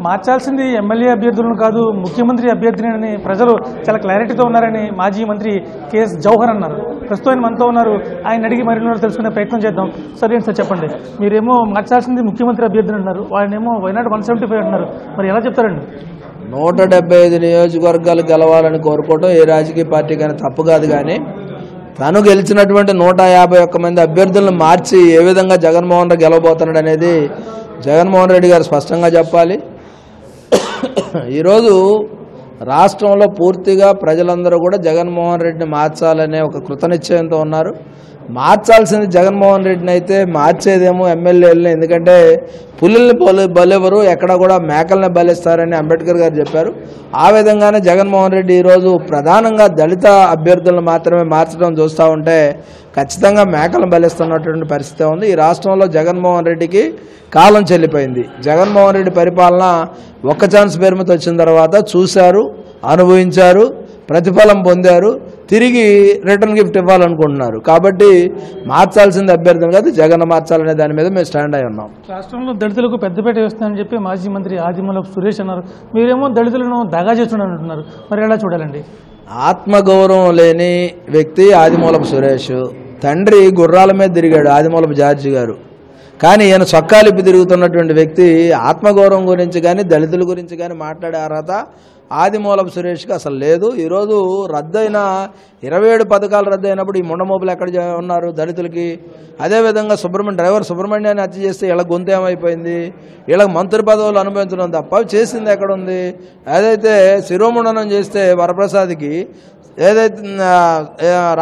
మార్చాల్సింది MLA అభ్యర్థులను కాదు, ముఖ్యమంత్రి అభ్యర్థిని ప్రజలు చాలా క్లారిటీతో ఉన్నారని మాజీ మంత్రి కేఎస్ జవహర్ అన్నారు. ప్రస్తుతం ఆయన మనతో ఉన్నారు. ఆయన అడిగి మరిన్ని తెలుసుకునే ప్రయత్నం చేద్దాం. సరే సార్, చెప్పండి. మీరేమో మార్చాల్సింది ముఖ్యమంత్రి అభ్యర్థిని అన్నారు, వాళ్ళేమో వైనాడు 175 అంటున్నారు. మరి ఎలా చెప్తారండి? 175 నియోజకవర్గాలు గెలవాలని కోరుకోవడం ఏ రాజకీయ పార్టీకైనా తప్పు కాదు. కానీ తను గెలిచినటువంటి 151 మంది అభ్యర్థులను మార్చి ఏ విధంగా జగన్మోహన్ రెడ్డి గెలవబోతున్నాడు అనేది జగన్మోహన్ రెడ్డి గారు స్పష్టంగా చెప్పాలి. ఈరోజు రాష్ట్రంలో పూర్తిగా ప్రజలందరూ కూడా జగన్మోహన్ రెడ్డిని మార్చాలనే ఒక కృతనిశ్చయంతో ఉన్నారు. మార్చాల్సింది జగన్మోహన్ రెడ్డిని అయితే మార్చేదేమో ఎమ్మెల్యేలని. ఎందుకంటే పులుల్ని బలెవరు, ఎక్కడ కూడా మేకల్ని బలిస్తారని అంబేద్కర్ గారు చెప్పారు. ఆ విధంగానే జగన్మోహన్ రెడ్డి ఈరోజు ప్రధానంగా దళిత అభ్యర్థులను మాత్రమే మార్చడం చూస్తూ ఉంటే ఖచ్చితంగా మేకలను బలిస్తున్నటువంటి పరిస్థితి ఉంది. ఈ రాష్ట్రంలో జగన్మోహన్ రెడ్డికి కాలం చెల్లిపోయింది. జగన్మోహన్ రెడ్డి పరిపాలన ఒక్క ఛాన్స్ పేరుమతి వచ్చిన తర్వాత చూశారు, అనుభవించారు, ప్రతిఫలం పొందారు, తిరిగి రిటర్న్ గిఫ్ట్ ఇవ్వాలనుకుంటున్నారు. కాబట్టి మార్చాల్సింది అభ్యర్థులు కాదు, జగన్ మార్చాలనే దాని మీద మేము స్టాండ్ అయి ఉన్నాం. రాష్ట్రంలో దళితులకు పెద్దపేట వేస్తుందని చెప్పి మాజీ మంత్రి ఆదిమూలపు సురేష్ అన్నారు. మీరేమో దళితులను దగా చేస్తున్నారని అంటున్నారు. మరి ఎలా చూడాలండి? ఆత్మగౌరవం లేని వ్యక్తి ఆదిమూలపు సురేష్. తండ్రి గుర్రాల మీద తిరిగాడు ఆదిమూలపు జార్జి గారు. కానీ ఈయన చొక్కాలిప్పి తిరుగుతున్నటువంటి వ్యక్తి ఆత్మగౌరవం గురించి కానీ దళితుల గురించి కానీ మాట్లాడే అర్హత ఆదిమూలపు సురేష్కి అసలు లేదు. ఈరోజు రద్దయిన 27 పథకాలు రద్దయినప్పుడు ఈ ముండమోపులు ఎక్కడ ఉన్నారు దళితులకి? అదేవిధంగా డ్రైవర్ సుబ్రహ్మణ్యాన్ని హత్య చేస్తే ఇలా గొంతు ఏమైపోయింది? వీళ్ళకి మంత్రి పదవులు అనుభవించడం తప్ప చేసింది ఎక్కడుంది? ఏదైతే శిరోముండనం చేస్తే వరప్రసాద్కి ఏదైతే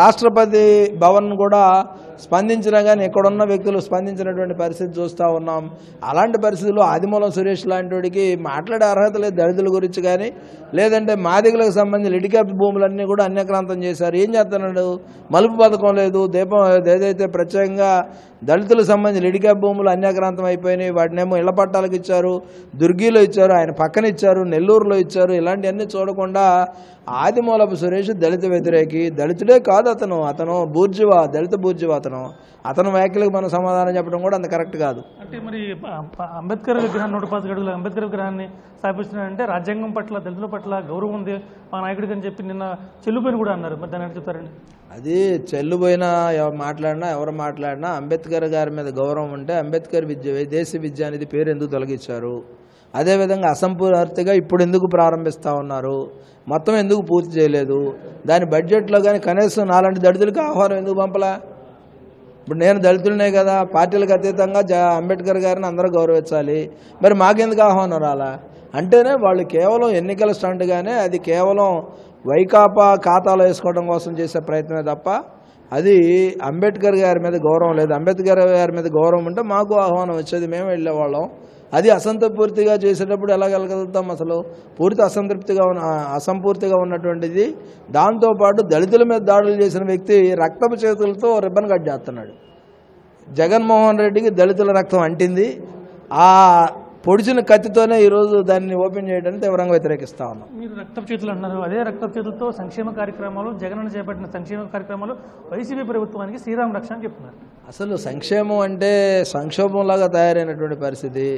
రాష్ట్రపతి భవన్ కూడా స్పందించినా కానీ ఇక్కడున్న వ్యక్తులు స్పందించినటువంటి పరిస్థితి చూస్తూ ఉన్నాం. అలాంటి పరిస్థితుల్లో ఆదిమూలం సురేష్ లాంటి వాడికి మాట్లాడే అర్హత లేదు దళితుల గురించి కానీ. లేదంటే మాదిగలకు సంబంధించిన లిటికేప్ భూములన్నీ కూడా అన్యక్రాంతం చేశారు. ఏం చేస్తున్నాడు? మలుపు పథకం లేదు, దీపం ఏదైతే ప్రత్యేకంగా దళితులకు సంబంధించిన లిటికేప్ భూములు అన్యక్రాంతం అయిపోయినాయి. వాటినేమో ఇళ్ల పట్టాలకు ఇచ్చారు, దుర్గిలో ఇచ్చారు, ఆయన పక్కన ఇచ్చారు, నెల్లూరులో ఇచ్చారు. ఇలాంటివన్నీ చూడకుండా ఆదిమూలపు సురేష్ దళిత వ్యతిరేకి. దళితుడే కాదు, అతను బూర్జువా, దళిత బూర్జువా. అతను వ్యాఖ్యలకు మనం సమాధానం చెప్పడం కూడా అంత కరెక్ట్ కాదు. అంటే మరి అంబేద్కర్ విగ్రహాన్ని 115 అడుగుల అంబేద్కర్ విగ్రహాన్ని స్థాపిస్తున్నారంటే రాజ్యాంగం పట్ల దళితుల పట్ల గౌరవం ఉంది మా నాయకుడికి అని చెప్పి నిన్న చెల్లుపోయిన కూడా అన్నారు. మరి దాన్ని చెప్తారండి? అది చెల్లుపోయినా ఎవరు మాట్లాడినా అంబేద్కర్ గారి మీద గౌరవం ఉంటే అంబేద్కర్ విదేశీ విద్య అనేది పేరు ఎందుకు తొలగించారు? అదేవిధంగా అసంపూర్తిగా ఇప్పుడు ఎందుకు ప్రారంభిస్తూ ఉన్నారు? మొత్తం ఎందుకు పూర్తి చేయలేదు? దాని బడ్జెట్లో కానీ కనీసం నాలాంటి దళితులకు ఆహ్వానం ఎందుకు పంపలా? ఇప్పుడు నేను దళితులనే కదా, పార్టీలకు అతీతంగా అంబేద్కర్ గారిని అందరూ గౌరవించాలి. మరి మాకెందుకు ఆహ్వానం రాలా? అంటేనే వాళ్ళు కేవలం ఎన్నికల స్టంట్గానే, అది కేవలం వైకాపా ఖాతాలో వేసుకోవడం కోసం చేసే ప్రయత్నమే తప్ప అది అంబేద్కర్ గారి మీద గౌరవం లేదు. అంబేద్కర్ గారి మీద గౌరవం ఉంటే మాకు ఆహ్వానం వచ్చేది, మేము వెళ్ళేవాళ్ళం. అది అసంతృప్తిగా చేసేటప్పుడు ఎలా వెళ్ళగలుగుతాం? అసలు పూర్తి అసంపూర్తిగా ఉన్నటువంటిది. దాంతోపాటు దళితుల మీద దాడులు చేసిన వ్యక్తి రక్తపు చేతులతో రిబ్బన్ కట్ చేస్తున్నాడు. జగన్మోహన్ రెడ్డికి దళితుల రక్తం అంటింది. ఆ పొడిచిన కత్తితోనే ఈరోజు దాన్ని ఓపెన్ చేయడానికి తీవ్రంగా వ్యతిరేకిస్తా ఉన్నాం. మీరు రక్తపు చేతులు అన్నారు. అదే రక్తపు చేతులతో సంక్షేమ కార్యక్రమాలు, జగన్ చేపట్టిన సంక్షేమ కార్యక్రమాలు వైసీపీ ప్రభుత్వానికి శ్రీరామ రక్ష అని చెప్తున్నారు. అసలు సంక్షేమం అంటే సంక్షోభంలాగా తయారైనటువంటి పరిస్థితి.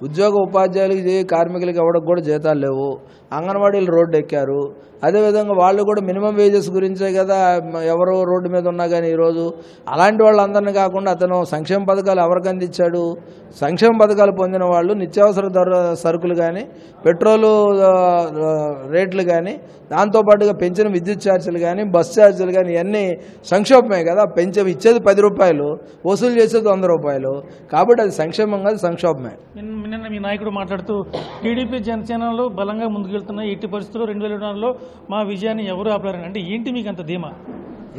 ఉద్యోగ ఉపాధ్యాయులకి, కార్మికులకి ఎవరికి కూడా జీతాలు లేవు. అంగన్వాడీలు రోడ్డు ఎక్కారు. అదేవిధంగా వాళ్ళు కూడా మినిమం వేజెస్ గురించే కదా ఎవరో రోడ్డు మీద ఉన్నా కానీ ఈరోజు అలాంటి వాళ్ళందరినీ కాకుండా అతను సంక్షేమ పథకాలు ఎవరికి అందించాడు? సంక్షేమ పథకాలు పొందిన వాళ్ళు నిత్యావసర సరుకులు కానీ, పెట్రోలు రేట్లు కానీ, దాంతోపాటుగా పెంచిన విద్యుత్ ఛార్జీలు కానీ, బస్ ఛార్జీలు కానీ ఇవన్నీ సంక్షోభమే కదా. ఇచ్చేది 10 రూపాయలు, వసూలు చేసేది 100 రూపాయలు. కాబట్టి అది సంక్షేమం కాదు, సంక్షోభమే. నిన్న మీ నాయకుడు మాట్లాడుతూ టీడీపీ జనసేనలో బలంగా ముందుకెళ్తున్నాయి, ఎట్టి పరిస్థితుల్లో 2024లో మా విజయాన్ని ఎవరు ఆపలేరని. అంటే ఏంటి మీకు అంత ధీమా?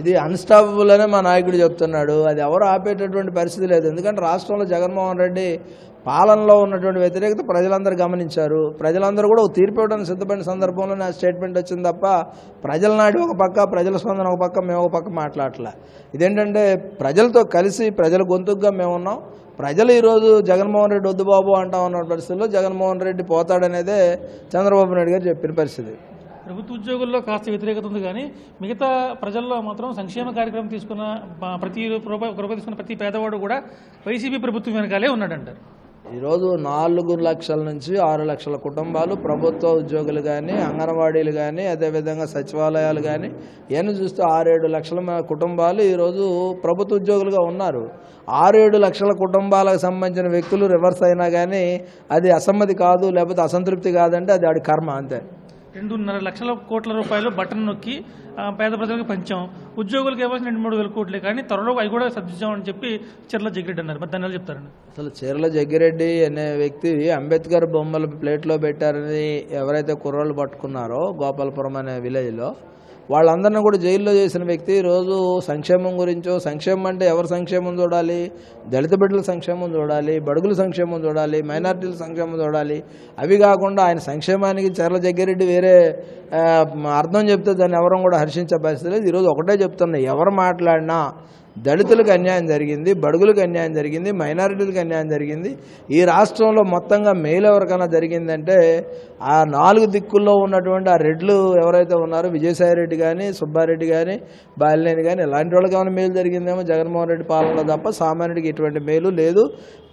ఇది అన్స్టాపబుల్ అనే మా నాయకుడు చెప్తున్నాడు. అది ఎవరు ఆపేటటువంటి పరిస్థితి లేదు. ఎందుకంటే రాష్ట్రంలో జగన్మోహన్ రెడ్డి పాలనలో ఉన్నటువంటి వ్యతిరేకత ప్రజలందరూ గమనించారు. ప్రజలందరూ కూడా తీర్పు ఇవ్వడానికి సిద్ధపడిన సందర్భంలో నా స్టేట్మెంట్ వచ్చింది తప్ప ప్రజల నాడు ఒక పక్క, ప్రజల స్పందన ఒక పక్క, మేము ఒక పక్క మాట్లాడలే. ఇదేంటంటే ప్రజలతో కలిసి ప్రజల గొంతుగా మేము ఉన్నాం. ప్రజలు ఈరోజు జగన్మోహన్ రెడ్డి వద్దు బాబు అంటా ఉన్న పరిస్థితుల్లో జగన్మోహన్ రెడ్డి పోతాడనేదే చంద్రబాబు నాయుడు గారు చెప్పిన పరిస్థితి. ప్రభుత్వ ఉద్యోగుల్లో కాస్త వ్యతిరేకత ఉంది కానీ మిగతా ప్రజల్లో మాత్రం సంక్షేమ కార్యక్రమం తీసుకున్న ప్రతి పేదవాడు కూడా వైసీపీ ప్రభుత్వం వెనకాలే ఉన్నాడంటారు. ఈరోజు 4 లక్షల నుంచి 6 లక్షల కుటుంబాలు ప్రభుత్వ ఉద్యోగులు కానీ, అంగన్వాడీలు కానీ, అదేవిధంగా సచివాలయాలు కానీ ఇవన్నీ చూస్తే 6-7 లక్షల కుటుంబాలు ఈరోజు ప్రభుత్వ ఉద్యోగులుగా ఉన్నారు. 6-7 లక్షల కుటుంబాలకు సంబంధించిన వ్యక్తులు రివర్స్ అయినా కానీ అది అసమ్మతి కాదు, లేకపోతే అసంతృప్తి కాదంటే అది ఆడి కర్మ అంతే. 2.5 లక్షల కోట్ల రూపాయలు బటన్ నొక్కి పేద ప్రజలకు పంచాం, ఉద్యోగులకు ఇవ్వాల్సిన 2-3 వేల కోట్లే, కానీ త్వరలో అవి కూడా సర్దించామని చెప్పి చర్ల జగ్గిరెడ్డి అన్నారు. మరి దాన్ని ఎలా చెప్తారండి? అసలు చీరల జగ్గిరెడ్డి అనే వ్యక్తి అంబేద్కర్ బొమ్మలు ప్లేట్లో పెట్టారని ఎవరైతే కుర్రోళ్ళు పట్టుకున్నారో గోపాలపురం అనే విలేజ్లో, వాళ్ళందరినీ కూడా జైల్లో చేసిన వ్యక్తి ఈరోజు సంక్షేమం గురించో, సంక్షేమం అంటే ఎవరి సంక్షేమం చూడాలి? దళిత బిడ్డల సంక్షేమం చూడాలి, బడుగుల సంక్షేమం చూడాలి, మైనారిటీల సంక్షేమం చూడాలి. అవి కాకుండా ఆయన సంక్షేమానికి చీరల జగ్గిరెడ్డి వేరే అర్థం చెప్తే దాన్ని ఎవరూ కూడా హర్షించే పరిస్థితి లేదు. ఈరోజు ఒకటే చెప్తున్నా, ఎవరు మాట్లాడినా దళితులకు అన్యాయం జరిగింది, బడుగులకు అన్యాయం జరిగింది, మైనారిటీలకు అన్యాయం జరిగింది. ఈ రాష్ట్రంలో మొత్తంగా మేలు ఎవరికైనా జరిగిందంటే ఆ 4 దిక్కుల్లో ఉన్నటువంటి ఆ రెడ్లు ఎవరైతే ఉన్నారో, విజయసాయిరెడ్డి కానీ, సుబ్బారెడ్డి కానీ, బాలినేని కానీ, ఇలాంటి వాళ్ళకి ఏమైనా మేలు జరిగిందేమో జగన్మోహన్ రెడ్డి పాలనలో తప్ప సామాన్యుడికి ఎటువంటి మేలు లేదు.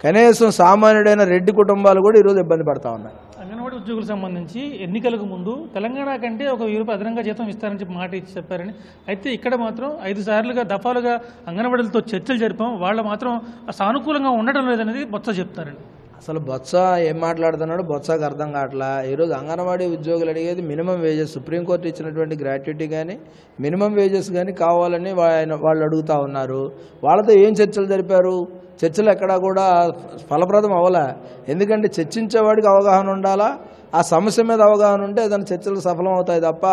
కనీసం సామాన్యుడైన రెడ్డి కుటుంబాలు కూడా ఈరోజు ఇబ్బంది పడతా ఉన్నాయి. అంగన్వాడీ ఉద్యోగులకు సంబంధించి ఎన్నికలకు ముందు తెలంగాణ కంటే 1,000 రూపాయలు అదనంగా జీతం ఇస్తారని చెప్పి మాట ఇచ్చి చెప్పారని, అయితే ఇక్కడ మాత్రం 5 సార్లుగా దఫాలుగా అంగన్వాడీలతో చర్చలు జరిపాం, వాళ్ళు మాత్రం సానుకూలంగా ఉండడం లేదనేది బొత్స చెప్తారండి. అసలు బొత్స ఏం మాట్లాడుతున్నాడు బొత్సకు అర్థం కావట్లా. ఈరోజు అంగన్వాడీ ఉద్యోగులు అడిగేది మినిమం వేజెస్, సుప్రీంకోర్టు ఇచ్చినటువంటి గ్రాట్యుటీ కానీ మినిమం వేజెస్ కానీ కావాలని వాళ్ళు అడుగుతూ ఉన్నారు. వాళ్ళతో ఏం చర్చలు జరిపారు? చర్చలు ఎక్కడా కూడా ఫలప్రదం అవ్వలే. ఎందుకంటే చర్చించేవాడికి అవగాహన ఉండాలా, ఆ సమస్య మీద అవగాహన ఉంటే ఏదైనా చర్చలు సఫలం అవుతాయి తప్ప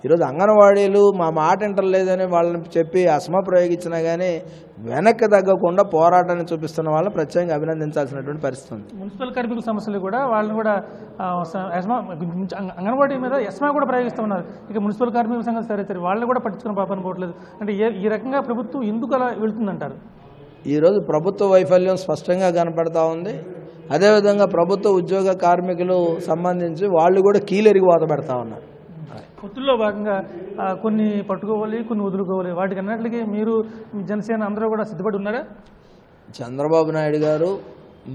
ఈరోజు అంగన్వాడీలు మా మాట వింటలేదని వాళ్ళని చెప్పి అసమ ప్రయోగించినా కానీ వెనక్కి తగ్గకుండా పోరాటాన్ని చూపిస్తున్న వాళ్ళని ప్రత్యేకంగా అభినందించాల్సినటువంటి పరిస్థితి ఉంది. మున్సిపల్ కార్మికుల సమస్యలు కూడా వాళ్ళని కూడా అంగన్వాడీ మీద ఎస్మా కూడా ప్రయోగిస్తున్నారు. ఇక మున్సిపల్ కార్మికుల సంగతి సరే వాళ్ళని కూడా పట్టించుకున్న పాపని పోవట్లేదు. అంటే ఈ రకంగా ప్రభుత్వం ఎందుకు అలా వెళ్తుందంటారు? ఈరోజు ప్రభుత్వ వైఫల్యం స్పష్టంగా కనపడతా ఉంది. అదేవిధంగా ప్రభుత్వ ఉద్యోగ కార్మికులు సంబంధించి వాళ్ళు కూడా కీలెరిగి వాత పెడతా ఉన్నారు. పొత్తుల్లో భాగంగా కొన్ని పట్టుకోవాలి, కొన్ని వదులుకోవాలి, వాటికి అన్నట్లకి మీరు జనసేన అందరూ కూడా సిద్ధపడి ఉన్నారా? చంద్రబాబు నాయుడు గారు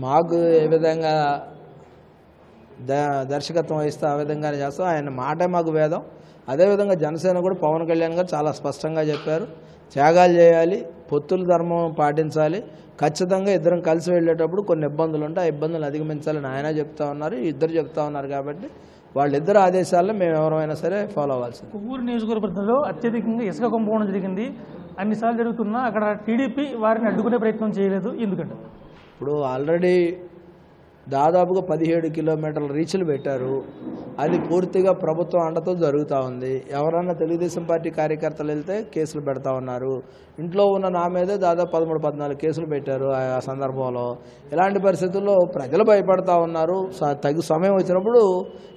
మాకు ఏ విధంగా దర్శకత్వం వహిస్తే ఆ విధంగానే చేస్తాం. ఆయన మాటే మాకు వేదం. అదేవిధంగా జనసేన కూడా పవన్ కళ్యాణ్ గారు చాలా స్పష్టంగా చెప్పారు, త్యాగాలు చేయాలి, పొత్తుల ధర్మం పాటించాలి, ఖచ్చితంగా ఇద్దరం కలిసి వెళ్ళేటప్పుడు కొన్ని ఇబ్బందులు ఉంటాయి, ఆ ఇబ్బందులు అధిగమించాలని ఆయన చెప్తా ఉన్నారు, ఇద్దరు చెప్తా ఉన్నారు. కాబట్టి వాళ్ళిద్దరు ఆదేశాలను మేము ఎవరైనా సరే ఫాలో అవ్వాల్సింది. కొవ్వూరు నియోజకవర్గంలో అత్యధికంగా ఇసుక కుంభకోణం జరిగింది. అన్నిసార్లు జరుగుతున్నా అక్కడ టీడీపీ వారిని అడ్డుకునే ప్రయత్నం చేయలేదు. ఎందుకంటే ఇప్పుడు ఆల్రెడీ దాదాపుగా 17 కిలోమీటర్ల రీచ్లు పెట్టారు. అది పూర్తిగా ప్రభుత్వం అండతో జరుగుతూ ఉంది. ఎవరన్నా తెలుగుదేశం పార్టీ కార్యకర్తలు వెళ్తే కేసులు పెడతా ఉన్నారు. ఇంట్లో ఉన్న నా మీదే దాదాపు 13-14 కేసులు పెట్టారు. ఆ సందర్భంలో ఇలాంటి పరిస్థితుల్లో ప్రజలు భయపడతా ఉన్నారు. తగు సమయం వచ్చినప్పుడు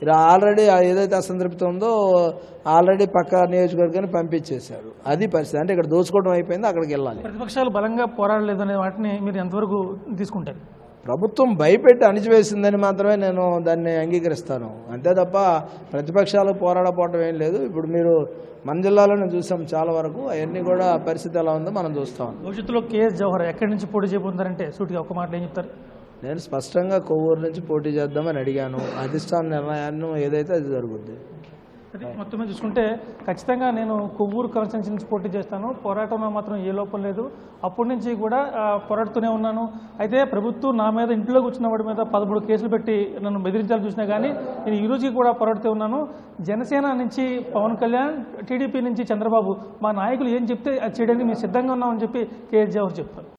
ఇలా ఆల్రెడీ ఏదైతే అసంతృప్తి ఉందో ఆల్రెడీ పక్క నియోజకవర్గాన్ని పంపించేశారు. అది పరిస్థితి. అంటే ఇక్కడ దోచుకోవడం అయిపోయింది, అక్కడికి వెళ్ళాలి. ప్రతిపక్షాలు బలంగా పోరాడలేదనే వాటిని మీరు ఎంతవరకు తీసుకుంటారు? ప్రభుత్వం భయపెట్టి అణిచివేసిందని మాత్రమే నేను దాన్ని అంగీకరిస్తాను. అంతే తప్ప ప్రతిపక్షాలు పోరాడపోవటం ఏం లేదు. ఇప్పుడు మీరు మన జిల్లాలోనే చూసాం చాలా వరకు. అవన్నీ కూడా పరిస్థితి ఎలా ఉందో మనం చూస్తాం. భవిష్యత్తులో కేఎస్ జవహర్ ఎక్కడి నుంచి పోటీ చేయబోతున్నారంటే సూటిగా ఒక మాటలు ఏం చెప్తారు? నేను స్పష్టంగా కొవ్వూరు నుంచి పోటీ చేద్దామని అడిగాను. అధిష్టాన నిర్ణయాన్ని ఏదైతే అది జరుగుద్ది. అది మొత్తం మీద చూసుకుంటే ఖచ్చితంగా నేను కొవ్వూరు కాన్స్టిట్యున్సీ నుంచి పోటీ చేస్తాను, పోరాటంలో మాత్రం ఏ లోపం లేదు, అప్పటి నుంచి కూడా పోరాడుతూనే ఉన్నాను. అయితే ప్రభుత్వం నా మీద ఇంట్లోకి వచ్చిన వాడి మీద 13 కేసులు పెట్టి నన్ను బెదిరించాలని చూసినా కానీ నేను ఈ రోజుకి కూడా పోరాడుతూ ఉన్నాను. జనసేన నుంచి పవన్ కళ్యాణ్, టీడీపీ నుంచి చంద్రబాబు, మా నాయకులు ఏం చెప్తే అది చేయడానికి మేము సిద్ధంగా ఉన్నామని చెప్పి కేఎస్ జవహర్ చెప్తారు.